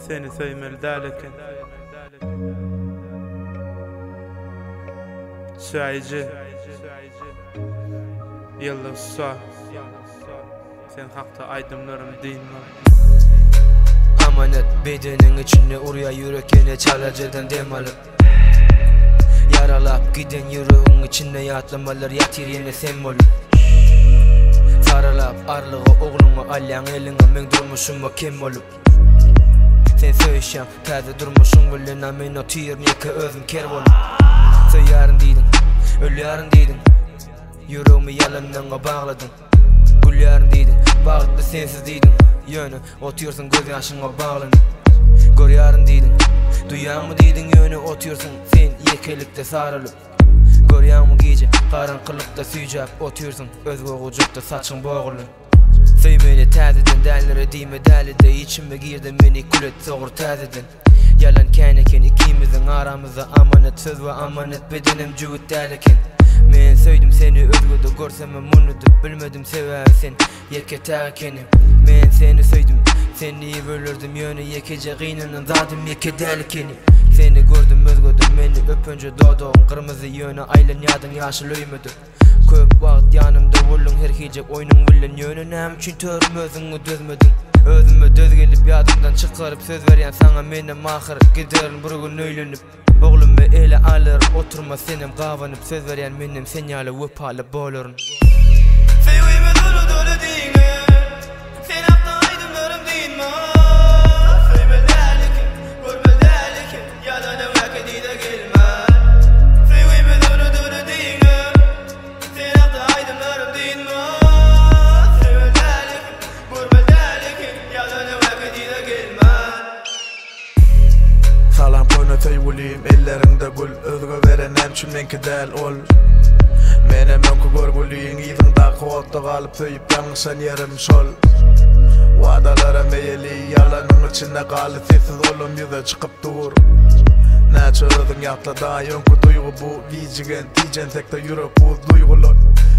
Seni sevmeli derken Şahici Yıldız Suat Sen hakta aydımlarım değil mi? Amanet bedenin içinde urya yürekine çalacıdan dem alıp Yaralap giden yüreğin içinde yatlamalar yatir yine sen olup Saralap arlığı oğlunu alyan eline men durmuşum kim olup Sen söyleşem taze durmuşum bilin men o tiyirneke özüm ker olup Söyyarın deydin, ölyarın deydin Yüreğimi yalandan bağladın Gülyarın deydin, bağlıklı sensiz deydin Yönü otuyorsun göz yaşına bağlanın Görüyarın deydin, duyan mı deydin yönü otuyorsun sen yekelikte sarılıp Görüyan mı gece karanlıkta süycap otuyorsun özgü ucukta saçın boğulun Söymeni tazeden dellere dime dellide içime girdi meni kulet soğur tazeden Yalan keneken ikimizin aramızda amanet söz ve amanet bedenim cüvüt derleken Men söydim seni özgüde görsem munudur bilmedim sever sen yeke terkenim Men seni söydim seni iyi bölürdüm yönü yekece gıynının zadım yeke derlekeni Seni gördüm özgüde meni öpünce doğduğun kırmızı yönü aylan yadın yaşıl öymüdür Köp vaqt yanımda vullun her hicek oyunun vullun yönü nem üçün törüm özünü dözmedin Özüme döz gelip yadımdan çıkarıp söz veren sana menem ahir giderin bir gün öylünüp Oğlumu ele alır oturma senim qavanıp söz veren menem senyalı vöpalı bolurun Sevgimi dolu dolu dine Sen hafta aydınlarım dinme Sevmel derlikin, görmel derlikin Yalana vakit de gelme Sevgimi dolu dolu dine Sen hafta aydınlarım dinme Sevmel derlikin, görmel derlikin Yalana vakit de gelme Salam koynatay uliyim ellerinde gül Özgü veren emçün menki del ol Menem önku görgülüyün idin da kovakta kalıp töyüp yanlışan yerim sol Vadalara meyeli yalanın içinde kalı sessiz olum yüze çıkıp dur Näçe özün yatla da yönku duygu bu Gijigen tijen sekte yürek buz duygulun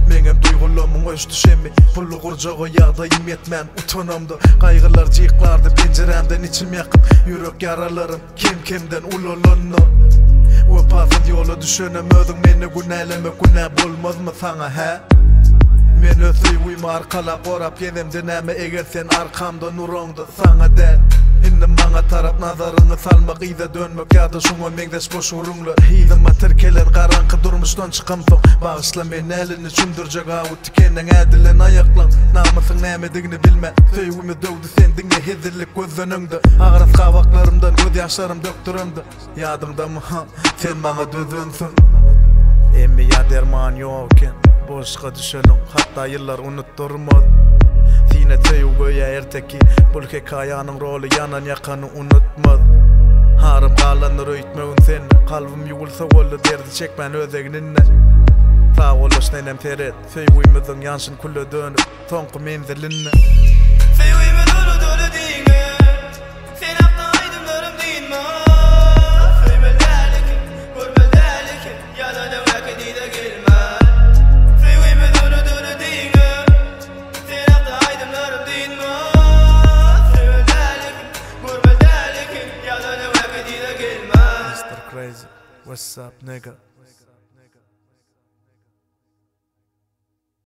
Menem duygulumun öş düşemi Pullu kurcağı yağdayım yetmen utanamdı Kaygılar cıyıklardı penceremden içim yakıp Yürek yaralarım kim kimden ululunnu Vöpasız yola düşünem özün meni güneleme günah bulmaz mı sana he Men özüy uyma arkala korap yedem dineme eger sen arkamda nurongda sana der İndim bana tarap nazarını salmak iyice dönmek ya da şuna mengdeş boş urunlar Hidima terkelen karankı durmuştan çıkam son Bağışla men elini çümdürcek avu tikenden edilen ayaklan Namasın nemedigini bilme Söygümü dövdü sen dinle hezirlik göz önüngde Ağrız kavaklarımdan göz yaşlarım döktürümdü Yadımda mı ha sen bana dözünsün Emmi ya derman yokken Boşqa düşönüm hatta yıllar unutturmaz Sine töyü göye erteki Bul hekayanın rolü yanan yakanı unutmaz Harım qalanır öйтmögün sen Kalbim yugulsa gollu derdi çekmen özegninne Sağ oluş nenem teret Söygüymüzün yansın kullu dönüp Tonku menzilinne Sevgimi dolu dolu dine Sen hafta aydınlarım dinme Sevmel derlikin, görmel derlikin Yalana vakit de gelme Sevgimi dolu dolu dine Sen hafta aydınlarım dinme Sevmel derlikin, görmel derlikin Yalana vakit de gelme Mr. Crazy, what's up nigga?